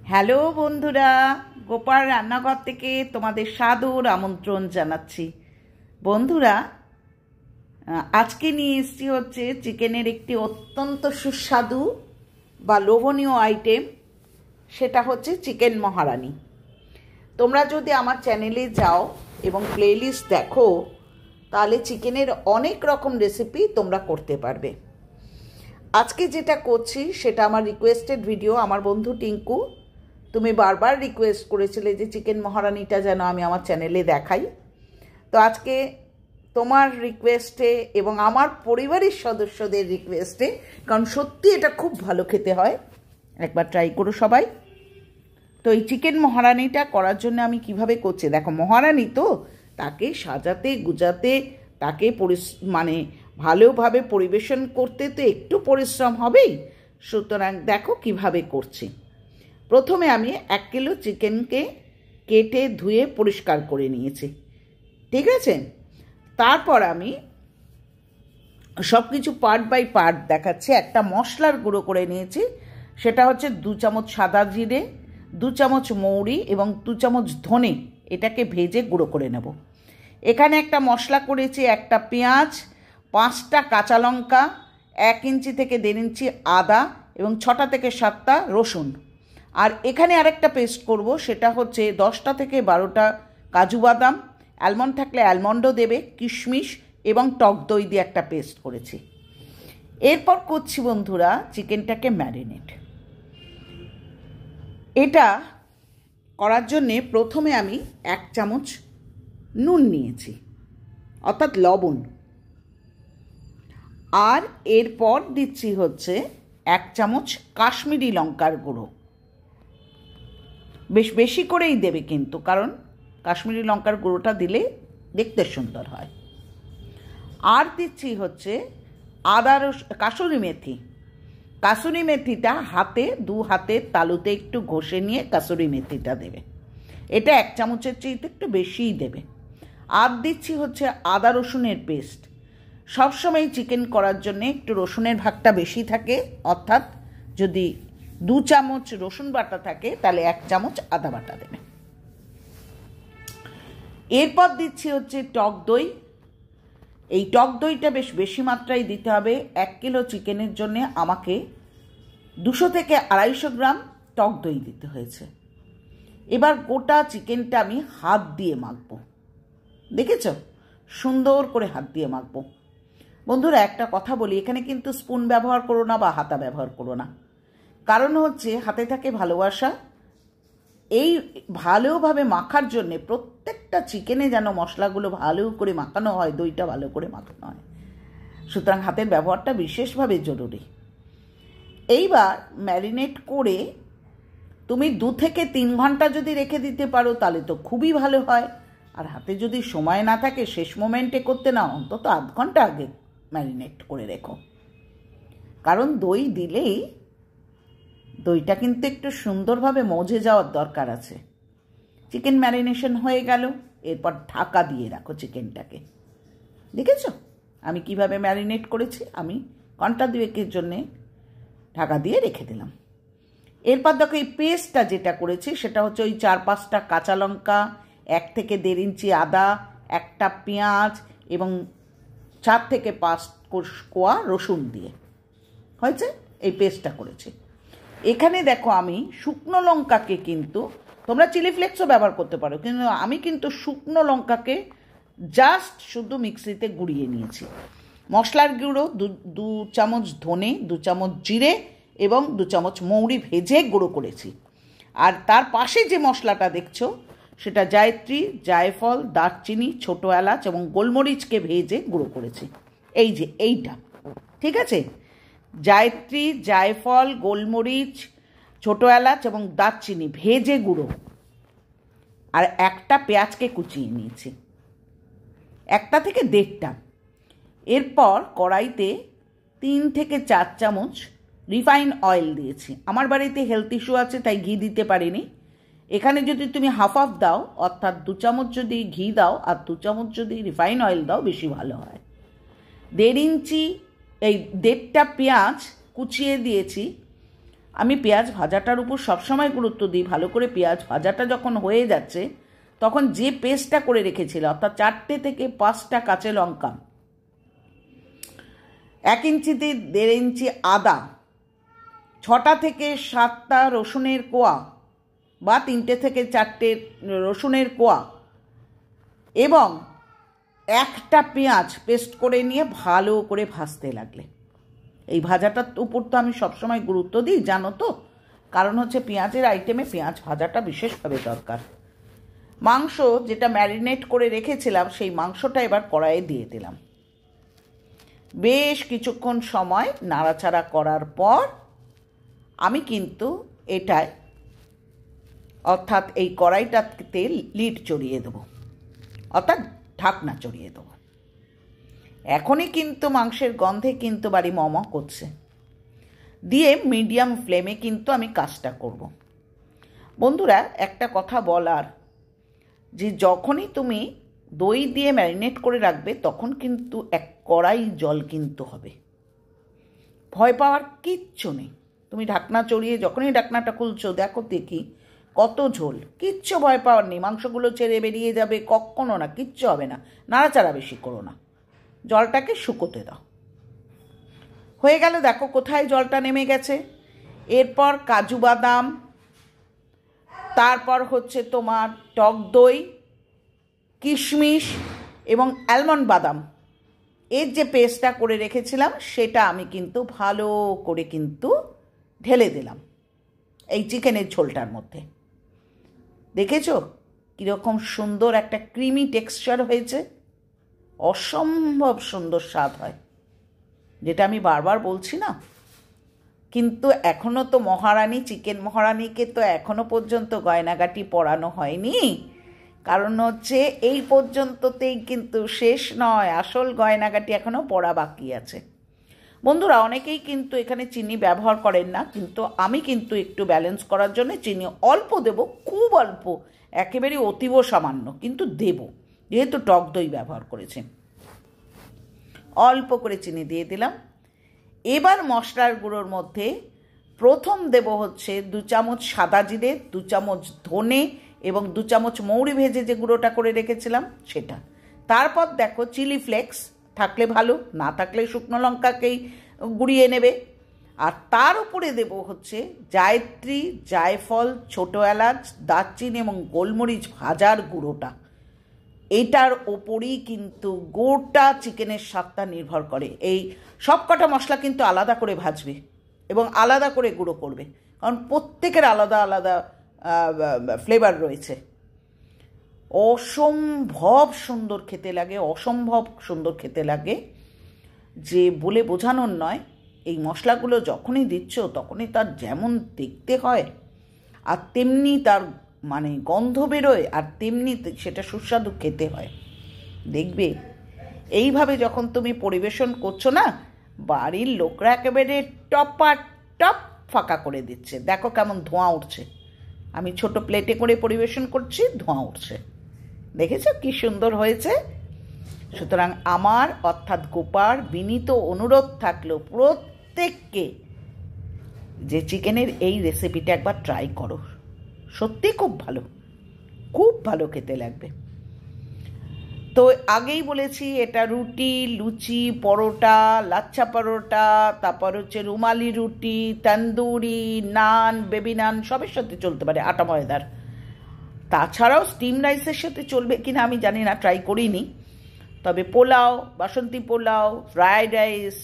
Hello বন্ধুরা, গোপাল রান্নাঘর থেকে তোমাদের সাদর আমন্ত্রণ জানাচ্ছি। বন্ধুরা, আজকে নিয়ে এসেছি হচ্ছে চিকেনের একটি অত্যন্ত সুস্বাদু বা লোভনীয় আইটেম, সেটা হচ্ছে চিকেন মহারানি। তোমরা যদি আমার চ্যানেলে যাও এবং প্লেলিস্ট দেখো, তাহলে চিকেনের অনেক রকম রেসিপি তোমরা করতে পারবে। আজকে যেটা করছি সেটা আমার রিকোয়েস্টেড ভিডিও। আমার বন্ধু টিঙ্কু, তুমি বারবার রিকোয়েস্ট করেছিলে যে চিকেন মহারানিটা যেন আমি আমার চ্যানেলে দেখাই। তো আজকে তোমার রিকোয়েস্টে এবং আমার পরিবারের সদস্যদের রিকোয়েস্টে, কারণ সত্যি এটা খুব ভালো খেতে হয়, একবার ট্রাই করো সবাই। তো এই চিকেন মহারানিটা করার জন্য আমি কিভাবে করছি দেখো। মহারানি তো তাকে সাজাতে গুজাতে, তাকে ভালোভাবে পরিবেশন করতে তো একটু পরিশ্রম হবেই। সুতরাং দেখো কিভাবে করছি। প্রথমে আমি 1 কিলো চিকেনকে কেটে ধুয়ে পরিষ্কার করে নিয়েছি, ঠিক আছে। তারপর আমি সব কিছু পার্ট বাই পার্ট দেখাচ্ছি। একটা মশলার গুঁড়ো করে নিয়েছি, সেটা হচ্ছে 2 চামচ সাদা জিরে, 2 চামচ মৌরি এবং 2 চামচ ধনে। এটাকে ভেজে গুঁড়ো করে নেব। এখানে একটা মশলা করেছি, একটা পেঁয়াজ, 5টা কাঁচা লঙ্কা, 1 ইঞ্চি থেকে 1.5 ইঞ্চি আদা এবং 6টা থেকে 7টা রসুন। আর এখানে আরেকটা পেস্ট করব, সেটা হচ্ছে 10টা থেকে 12টা কাজু বাদাম, অ্যালমন্ড থাকলে অ্যালমন্ডও দেবে, কিশমিশ এবং টক দই দিয়ে একটা পেস্ট করেছি। এরপর করছি বন্ধুরা চিকেনটাকে ম্যারিনেট। এটা করার জন্যে প্রথমে আমি 1 চামচ নুন নিয়েছি, অর্থাৎ লবণ। আর এরপর দিচ্ছি হচ্ছে 1 চামচ কাশ্মীরি লঙ্কার গুঁড়ো। বেশি করেই দেবে কিন্তু, কারণ কাশ্মীরি লঙ্কার গুঁড়োটা দিলে দেখতে সুন্দর হয়। আর দিচ্ছি হচ্ছে কাসুরি মেথি। কাসুরি মেথিটা দু হাতের তালুতে একটু ঘষে নিয়ে কাসুরি মেথিটা দেবে। এটা 1 চামচের চেয়ে একটু বেশিই দেবে। আর দিচ্ছি হচ্ছে আদা রসুনের পেস্ট। সবসময় চিকেন করার জন্য একটু রসুনের ভাগটা বেশি থাকে, অর্থাৎ যদি 2 চামচ রসুন বাটা থাকে তাহলে 1 চামচ আদা বাটা দেবে। এরপর দিচ্ছি হচ্ছে টক দই। এই টক দইটা বেশি মাত্রায় দিতে হবে। 1 কিলো চিকেনের জন্য আমাকে 200 থেকে 250 গ্রাম টক দই দিতে হয়েছে। এবার গোটা চিকেনটা আমি হাত দিয়ে মাখবো। দেখেছ, সুন্দর করে হাত দিয়ে মাখবো। বন্ধুরা, একটা কথা বলি, এখানে কিন্তু স্পুন ব্যবহার করো না বা হাতা ব্যবহার করো না। কারণ হচ্ছে হাতে থাকে ভালোবাসা। এই ভালোভাবে মাখার জন্যে প্রত্যেকটা চিকেনে যেন মশলাগুলো ভালো করে মাখানো হয়, দইটা ভালো করে মাখানো হয়। সুতরাং হাতের ব্যবহারটা বিশেষভাবে জরুরি। এইবার ম্যারিনেট করে তুমি 2 থেকে 3 ঘন্টা যদি রেখে দিতে পারো তাহলে তো খুবই ভালো হয়। আর হাতে যদি সময় না থাকে, শেষ মোমেন্টে করতে না, অন্তত আধ ঘন্টা আগে ম্যারিনেট করে রেখো। কারণ দই দিলেই দইটা কিন্তু একটু সুন্দরভাবে মজে যাওয়ার দরকার আছে। চিকেন ম্যারিনেশন হয়ে গেল, এরপর ঢাকা দিয়ে রাখো চিকেনটাকে। দেখেছো আমি কিভাবে ম্যারিনেট করেছি? আমি ঘন্টা 2-এর জন্যে ঢাকা দিয়ে রেখে দিলাম। এরপর দেখো এই পেস্টটা যেটা করেছি সেটা হচ্ছে ওই 4-5টা কাঁচা লঙ্কা, 1 থেকে 1.5 ইঞ্চি আদা, একটা পেঁয়াজ এবং 4 থেকে 5 কোয়া রসুন দিয়ে হয়েছে এই পেস্টটা করেছি। এখানে দেখো আমি শুকনো লঙ্কাকে, কিন্তু তোমরা চিলি ফ্লেক্সও ব্যবহার করতে পারো, কিন্তু আমি কিন্তু শুকনো লঙ্কাকে জাস্ট শুধু মিক্সিতে গুঁড়িয়ে নিয়েছি। মশলার গুঁড়ো 2 চামচ ধনে, 2 চামচ জিরে এবং 2 চামচ মৌরি ভেজে গুঁড়ো করেছি। আর তার পাশে যে মশলাটা দেখছো সেটা জায়ত্রী, জায়ফল, দারচিনি, ছোট এলাচ এবং গোলমরিচকে ভেজে গুঁড়ো করেছি। এই যে এইটা, ঠিক আছে। জায়ত্রী, জায়ফল, গোলমরিচ, ছোট এলাচ এবং দারচিনি ভেজে গুঁড়ো। আর একটা পেঁয়াজকে কুচিয়ে নিয়েছি, 1টা থেকে 1.5টা। এরপর কড়াইতে 3 থেকে 4 চামচ রিফাইন অয়েল দিয়েছি। আমার বাড়িতে হেলথ ইস্যু আছে তাই ঘি দিতে পারিনি। এখানে যদি তুমি হাফ দাও, অর্থাৎ 2 চামচ যদি ঘি দাও আর 2 চামচ যদি রিফাইন অয়েল দাও, বেশি ভালো হয়। 1.5 ইঞ্চি 1.5টা পেঁয়াজ কুচিয়ে দিয়েছি। আমি পেঁয়াজ ভাজাটার উপর সবসময় গুরুত্ব দিই। ভালো করে পেঁয়াজ ভাজাটা যখন হয়ে যাচ্ছে তখন যে পেস্টটা করে রেখেছিলাম, অর্থাৎ 4 থেকে 5টা কাঁচা লঙ্কা, 1 ইঞ্চিতে 1.5 ইঞ্চি আদা, 6টা থেকে 7টা রসুনের কোয়া বা 3টে থেকে 4টে রসুনের কোয়া এবং 1টা পেঁয়াজ পেস্ট করে নিয়ে ভালো করে ভাজতে লাগলে। এই ভাজাটার উপর তো আমি সবসময় গুরুত্ব দিই, জানো তো, কারণ হচ্ছে পেঁয়াজের আইটেমে পেঁয়াজ ভাজাটা বিশেষভাবে দরকার। মাংস যেটা ম্যারিনেট করে রেখেছিলাম সেই মাংসটা এবার কড়াইয়ে দিয়ে দিলাম। বেশ কিছুক্ষণ সময় নাড়াচাড়া করার পর আমি কিন্তু এটায়, অর্থাৎ এই কড়াইটাতে লিড চড়িয়ে দেবো, অর্থাৎ ঢাকনা চড়িয়ে দেবো। এখনই কিন্তু মাংসের গন্ধে কিন্তু বাড়ি মম করছে। দিয়ে মিডিয়াম ফ্লেমে কিন্তু আমি কাজটা করব। বন্ধুরা, একটা কথা বলার, যে যখনই তুমি দই দিয়ে ম্যারিনেট করে রাখবে তখন কিন্তু 1 কড়াই জল কিন্তু হবে। ভয় পাওয়ার কিচ্ছু নেই। তুমি ঢাকনা চড়িয়ে যখনই ঢাকনাটা খুলছো, দেখো দেখি কত ঝোল, কিচ্ছু ভয় পাওয়ার নেই। মাংসগুলো ছেড়ে বেরিয়ে যাবে, কখনো না, কিচ্ছু হবে না। নাড়াচাড়া বেশি করো না, জলটাকে শুকোতে দাও। হয়ে গেল, দেখো কোথায় জলটা নেমে গেছে। এরপর কাজু বাদাম, তারপর হচ্ছে তোমার টক দই, কিশমিশ এবং অ্যালমন্ড বাদাম এর যে পেস্টটা করে রেখেছিলাম সেটা আমি কিন্তু ভালো করে কিন্তু ঢেলে দিলাম এই চিকেনের ঝোলটার মধ্যে। দেখেছো কীরকম সুন্দর একটা ক্রিমি টেক্সচার হয়েছে? অসম্ভব সুন্দর স্বাদ হয়, যেটা আমি বারবার বলছি না। কিন্তু এখনও তো মহারানী, চিকেন মহারানীকে তো এখনও পর্যন্ত গয়নাগাটি পরানো হয়নি। কারণ হচ্ছে এই পর্যন্ততেই কিন্তু শেষ নয়, আসল গয়নাগাটি এখনও পরা বাকি আছে। বন্ধুরা, অনেকেই কিন্তু এখানে চিনি ব্যবহার করেন না, কিন্তু আমি কিন্তু একটু ব্যালেন্স করার জন্য চিনি অল্প দেব, খুব অল্প, একেবারে অতীব সামান্য কিন্তু দেব, যেহেতু টক দই ব্যবহার করেছি। অল্প করে চিনি দিয়ে দিলাম। এবার মশলার গুঁড়োর মধ্যে প্রথম দেব হচ্ছে 2 চামচ সাদা জিরে, 2 চামচ ধনে এবং 2 চামচ মৌরি ভেজে যে গুঁড়োটা করে রেখেছিলাম সেটা। তারপর দেখো চিলি ফ্লেক্স থাকলে ভালো, না থাকলে শুকনো লঙ্কাকেই গুঁড়িয়ে নেবে। আর তার উপরে দেব হচ্ছে জায়ত্রী, জায়ফল, ছোটো এলাচ, দারচিনি এবং গোলমরিচ ভাজার গুঁড়োটা। এটার ওপরই কিন্তু গোটা চিকেনের স্বাদটা নির্ভর করে। এই সবকটা মশলা কিন্তু আলাদা করে ভাজবে এবং আলাদা করে গুঁড়ো করবে, কারণ প্রত্যেকের আলাদা আলাদা ফ্লেভার রয়েছে। অসম্ভব সুন্দর খেতে লাগে, অসম্ভব সুন্দর খেতে লাগে, যে বলে বোঝানোর নয়। এই মশলাগুলো যখনই দিচ্ছ তখনই তার যেমন দেখতে হয় আর তেমনি তার মানে গন্ধ বেরোয়, আর তেমনি সেটা সুস্বাদু খেতে হয়। দেখবে এইভাবে যখন তুমি পরিবেশন করছো না, বাড়ির লোকরা একেবারে টপ ফাঁকা করে দিচ্ছে। দেখো কেমন ধোঁয়া উঠছে। আমি ছোট প্লেটে করে পরিবেশন করছি, ধোঁয়া উঠছে। দেখেছো কি সুন্দর হয়েছে? সুতরাং আমার অর্থাৎ গোপার বিনীত অনুরোধ থাকলো প্রত্যেককে যে চিকেনের এই রেসিপিটা একবার ট্রাই করো। সত্যি খুব ভালো খেতে লাগবে। তো আগেই বলেছি এটা রুটি, লুচি, পরোটা, লাচ্ছা পরোটা, তারপর হচ্ছে রুমালি রুটি, তন্দুরি, নান, বেবি নান সবের সাথে চলতে পারে, আটা ময়দার। তাছাড়াও স্টিম রাইসের সাথে চলবে কিনা আমি জানি না, ট্রাই করিনি। তবে পোলাও, বাসন্তী পোলাও, ফ্রায়েড রাইস,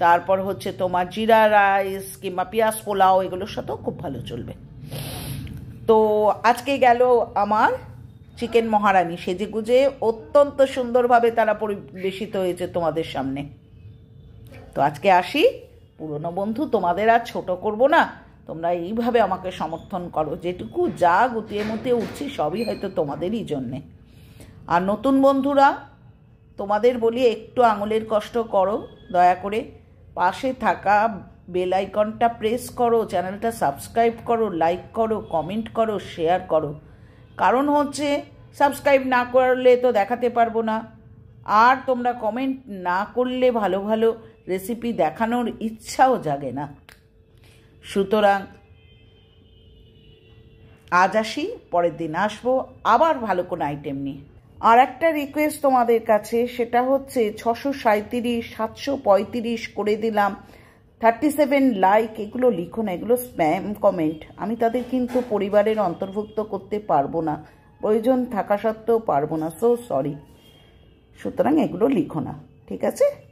তারপর হচ্ছে তোমার জিরা রাইস কিংবা পেঁয়াজ পোলাও, এগুলোর সাথেও খুব ভালো চলবে। তো আজকে গেল আমার চিকেন মহারানী, সেজেগুজে অত্যন্ত সুন্দরভাবে তারা পরিবেশিত হয়েছে তোমাদের সামনে। তো আজকে আসি। পুরনো বন্ধু, তোমাদের আর ছোট করব না, তোমরা এইভাবে আমাকে সমর্থন করো। যেটুকু যা গুটিয়ে মুতিয়ে উঠছি সবই হয়তো তোমাদেরই জন্যে। আর নতুন বন্ধুরা, তোমাদের বলি একটু আঙুলের কষ্ট করো, দয়া করে পাশে থাকা বেল আইকনটা প্রেস করো, চ্যানেলটা সাবস্ক্রাইব করো, লাইক করো, কমেন্ট করো, শেয়ার করো। কারণ হচ্ছে সাবস্ক্রাইব না করলে তো দেখাতে পারবো না, আর তোমরা কমেন্ট না করলে ভালো ভালো রেসিপি দেখানোর ইচ্ছাও জাগে না। সুতরাং আজ আসি, পরের দিন আসবো আবার ভালো কোনো আইটেম নিয়ে। আর একটা রিকোয়েস্ট তোমাদের কাছে, সেটা হচ্ছে 637, 735 করে দিলাম, 37 লাইক, এগুলো লিখো না, এগুলো স্প্যাম কমেন্ট। আমি তাদের কিন্তু পরিবারের অন্তর্ভুক্ত করতে পারবো না, প্রয়োজন থাকা সত্ত্বেও পারবো না, সো সরি। সুতরাং এগুলো লিখো না, ঠিক আছে?